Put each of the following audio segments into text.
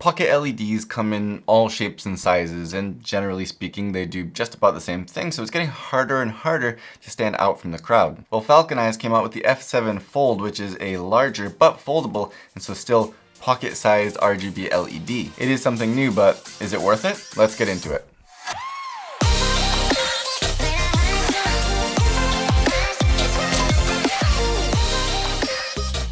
Pocket LEDs come in all shapes and sizes, and generally speaking, they do just about the same thing, so it's getting harder and harder to stand out from the crowd. Well, FalconEyes came out with the F7 Fold, which is a larger but foldable, and so still pocket-sized RGB LED. It is something new, but is it worth it? Let's get into it.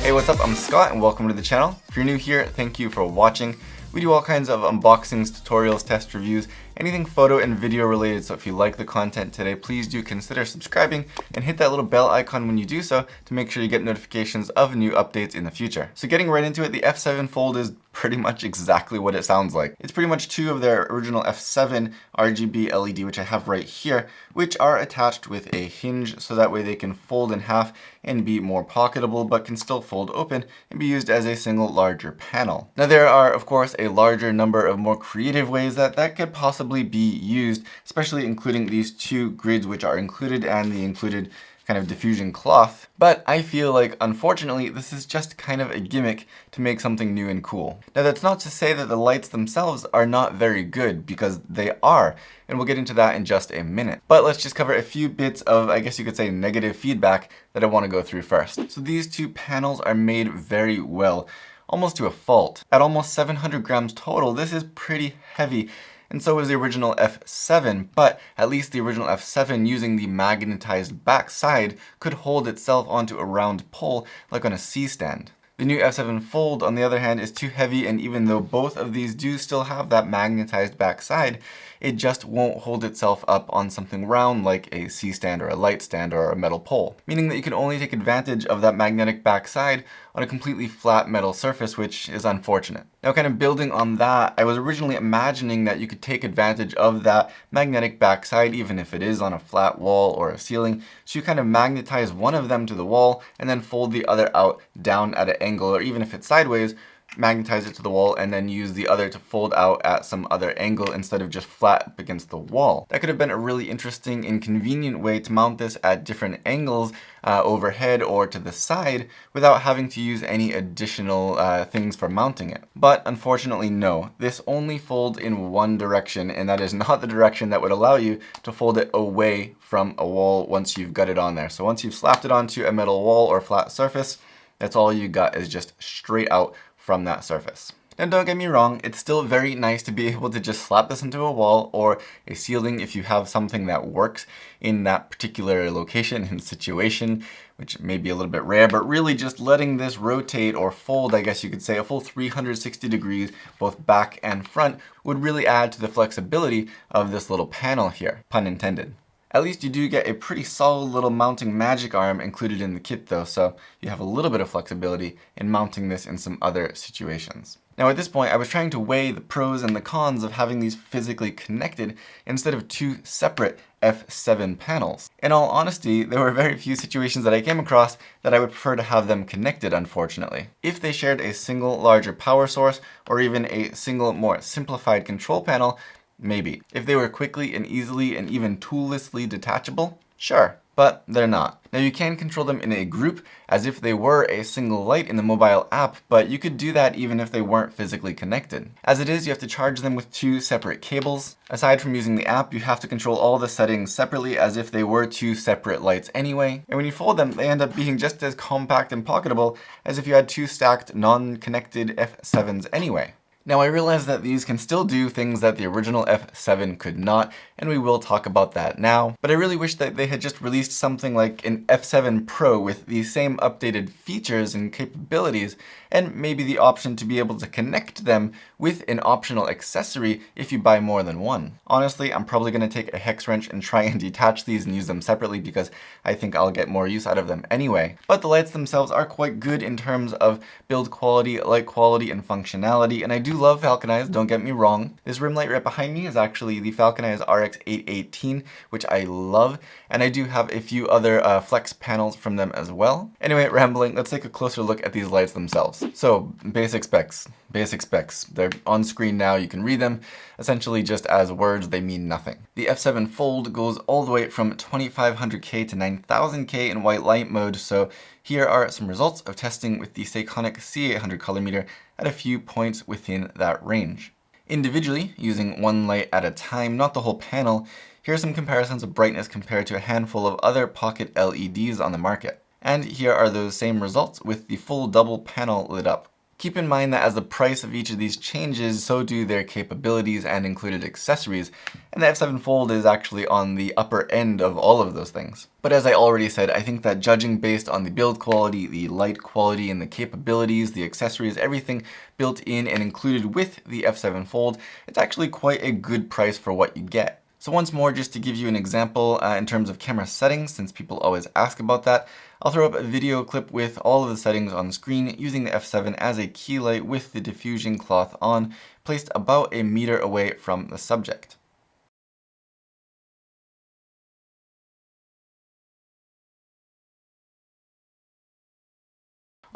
Hey, what's up? I'm Scott and welcome to the channel. If you're new here, thank you for watching. We do all kinds of unboxings, tutorials, test reviews, anything photo and video related, so if you like the content today, please do consider subscribing and hit that little bell icon when you do so to make sure you get notifications of new updates in the future. So getting right into it, the F7 Fold is pretty much exactly what it sounds like. It's pretty much two of their original F7 RGB LED, which I have right here, which are attached with a hinge so that way they can fold in half and be more pocketable, but can still fold open and be used as a single larger panel. Now there are, of course, a larger number of more creative ways that could possibly be used, especially including these two grids which are included and the included kind of diffusion cloth. But I feel like, unfortunately, this is just kind of a gimmick to make something new and cool. Now that's not to say that the lights themselves are not very good, because they are, and we'll get into that in just a minute. But let's just cover a few bits of, I guess you could say, negative feedback that I want to go through first. So these two panels are made very well, almost to a fault. At almost 700 grams total, this is pretty heavy. And so is the original F7, but at least the original F7 using the magnetized backside could hold itself onto a round pole like on a C-stand. The new F7 Fold, on the other hand, is too heavy, and even though both of these do still have that magnetized backside, it just won't hold itself up on something round like a C-stand or a light stand or a metal pole, meaning that you can only take advantage of that magnetic backside on a completely flat metal surface, which is unfortunate. Now, kind of building on that, I was originally imagining that you could take advantage of that magnetic backside even if it is on a flat wall or a ceiling, so you kind of magnetize one of them to the wall and then fold the other out down at an angle, or even if it's sideways, magnetize it to the wall and then use the other to fold out at some other angle instead of just flat up against the wall. That could have been a really interesting and convenient way to mount this at different angles overhead or to the side without having to use any additional things for mounting it. But unfortunately, no. This only folds in one direction, and that is not the direction that would allow you to fold it away from a wall once you've got it on there. So once you've slapped it onto a metal wall or flat surface, that's all you got is just straight out from that surface. Now don't get me wrong, it's still very nice to be able to just slap this into a wall or a ceiling if you have something that works in that particular location and situation, which may be a little bit rare, but really just letting this rotate or fold, I guess you could say, a full 360 degrees, both back and front, would really add to the flexibility of this little panel here, pun intended. At least you do get a pretty solid little mounting magic arm included in the kit though, so you have a little bit of flexibility in mounting this in some other situations. Now at this point, I was trying to weigh the pros and the cons of having these physically connected instead of two separate F7 panels. In all honesty, there were very few situations that I came across that I would prefer to have them connected, unfortunately. If they shared a single larger power source or even a single more simplified control panel, maybe. If they were quickly and easily and even toollessly detachable, sure, but they're not. Now you can control them in a group as if they were a single light in the mobile app, but you could do that even if they weren't physically connected. As it is, you have to charge them with two separate cables. Aside from using the app, you have to control all the settings separately as if they were two separate lights anyway. And when you fold them, they end up being just as compact and pocketable as if you had two stacked non-connected F7s anyway. Now I realize that these can still do things that the original F7 could not, and we will talk about that now, but I really wish that they had just released something like an F7 Pro with the same updated features and capabilities, and maybe the option to be able to connect them with an optional accessory if you buy more than one. Honestly, I'm probably going to take a hex wrench and try and detach these and use them separately because I think I'll get more use out of them anyway. But the lights themselves are quite good in terms of build quality, light quality, and functionality, and I do love FalconEyes, don't get me wrong. This rim light right behind me is actually the FalconEyes RX 818, which I love, and I do have a few other flex panels from them as well. Anyway, rambling, let's take a closer look at these lights themselves. So, basic specs. They're on screen now, you can read them. Essentially just as words, they mean nothing. The F7 Fold goes all the way from 2500K to 9000K in white light mode, so here are some results of testing with the Seikonic C800 color meter at a few points within that range. Individually, using one light at a time, not the whole panel, here are some comparisons of brightness compared to a handful of other pocket LEDs on the market. And here are those same results with the full double panel lit up. Keep in mind that as the price of each of these changes, so do their capabilities and included accessories, and the F7 Fold is actually on the upper end of all of those things. But as I already said, I think that judging based on the build quality, the light quality, and the capabilities, the accessories, everything built in and included with the F7 Fold, it's actually quite a good price for what you get. So once more, just to give you an example in terms of camera settings, since people always ask about that, I'll throw up a video clip with all of the settings on screen using the F7 as a key light with the diffusion cloth on, placed about a meter away from the subject.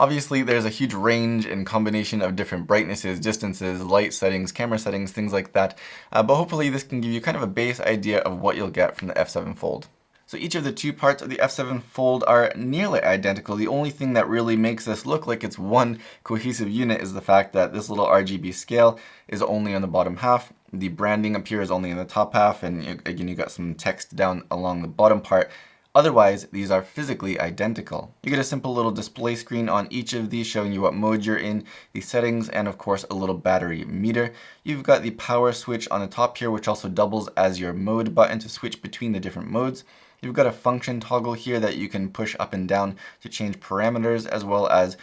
Obviously, there's a huge range and combination of different brightnesses, distances, light settings, camera settings, things like that, but hopefully this can give you kind of a base idea of what you'll get from the F7 Fold. So each of the two parts of the F7 Fold are nearly identical. The only thing that really makes this look like it's one cohesive unit is the fact that this little RGB scale is only on the bottom half. The branding up here is only in the top half, and again, you got some text down along the bottom part. Otherwise, these are physically identical. You get a simple little display screen on each of these showing you what mode you're in, the settings, and of course a little battery meter. You've got the power switch on the top here, which also doubles as your mode button to switch between the different modes. You've got a function toggle here that you can push up and down to change parameters, as well as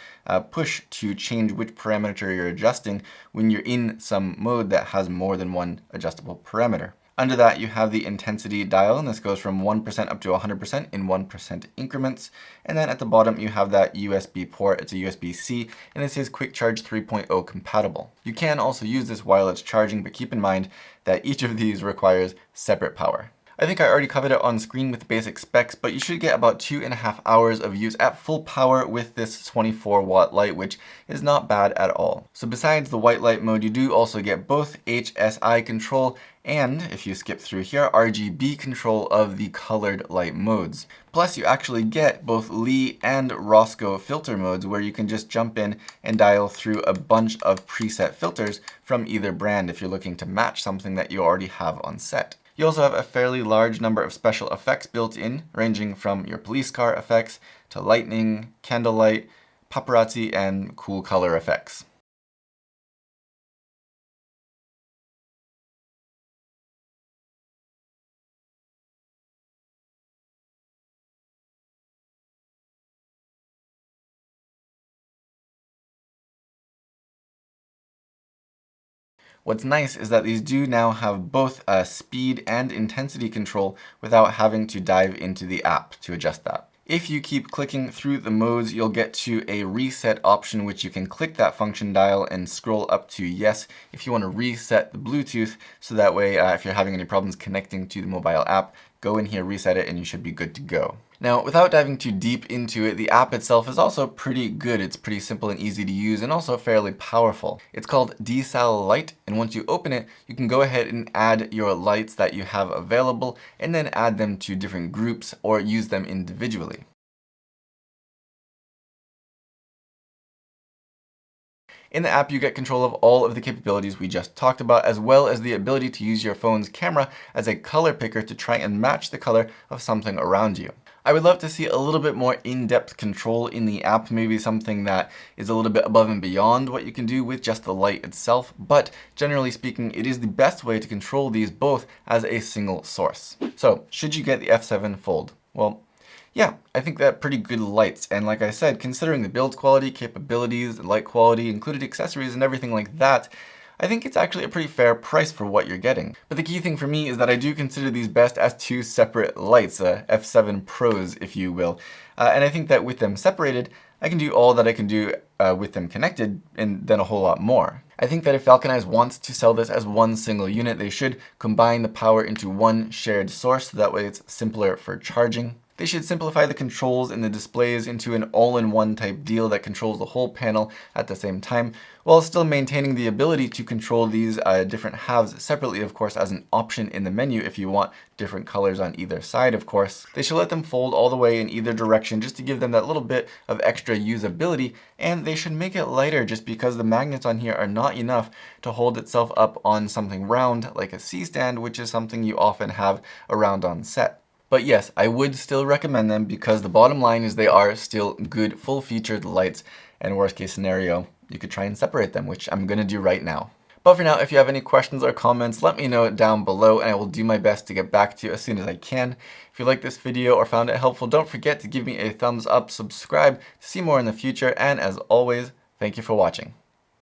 push to change which parameter you're adjusting when you're in some mode that has more than one adjustable parameter. Under that, you have the intensity dial, and this goes from 1% up to 100% in 1% increments. And then at the bottom, you have that USB port. It's a USB-C, and it says Quick Charge 3.0 compatible. You can also use this while it's charging, but keep in mind that each of these requires separate power. I think I already covered it on screen with the basic specs, but you should get about 2.5 hours of use at full power with this 24-watt light, which is not bad at all. So besides the white light mode, you do also get both HSI control and, if you skip through here, RGB control of the colored light modes. Plus, you actually get both Lee and Roscoe filter modes, where you can just jump in and dial through a bunch of preset filters from either brand if you're looking to match something that you already have on set. You also have a fairly large number of special effects built in, ranging from your police car effects to lightning, candlelight, paparazzi, and cool color effects. What's nice is that these do now have both speed and intensity control without having to dive into the app to adjust that. If you keep clicking through the modes, you'll get to a reset option, which you can click that function dial and scroll up to yes if you want to reset the Bluetooth, so that way if you're having any problems connecting to the mobile app, go in here, reset it, and you should be good to go. Now, without diving too deep into it, the app itself is also pretty good. It's pretty simple and easy to use, and also fairly powerful. It's called Desal Light, and once you open it, you can go ahead and add your lights that you have available, and then add them to different groups or use them individually. In the app, you get control of all of the capabilities we just talked about, as well as the ability to use your phone's camera as a color picker to try and match the color of something around you. I would love to see a little bit more in-depth control in the app, maybe something that is a little bit above and beyond what you can do with just the light itself, but generally speaking, it is the best way to control these both as a single source. So, should you get the F7 Fold? Well, yeah, I think that pretty good lights, and like I said, considering the build quality, capabilities, light quality, included accessories, and everything like that, I think it's actually a pretty fair price for what you're getting. But the key thing for me is that I do consider these best as two separate lights, F7 Pros, if you will. And I think that with them separated, I can do all that I can do with them connected, and then a whole lot more. I think that if FalconEyes wants to sell this as one single unit, they should combine the power into one shared source, so that way it's simpler for charging. They should simplify the controls in the displays into an all-in-one type deal that controls the whole panel at the same time, while still maintaining the ability to control these different halves separately, of course, as an option in the menu if you want different colors on either side, of course. They should let them fold all the way in either direction just to give them that little bit of extra usability, and they should make it lighter just because the magnets on here are not enough to hold itself up on something round like a C-stand, which is something you often have around on set. But yes, I would still recommend them because the bottom line is they are still good full-featured lights, and worst case scenario, you could try and separate them, which I'm going to do right now. But for now, if you have any questions or comments, let me know down below and I will do my best to get back to you as soon as I can. If you liked this video or found it helpful, don't forget to give me a thumbs up, subscribe to see more in the future, and as always, thank you for watching.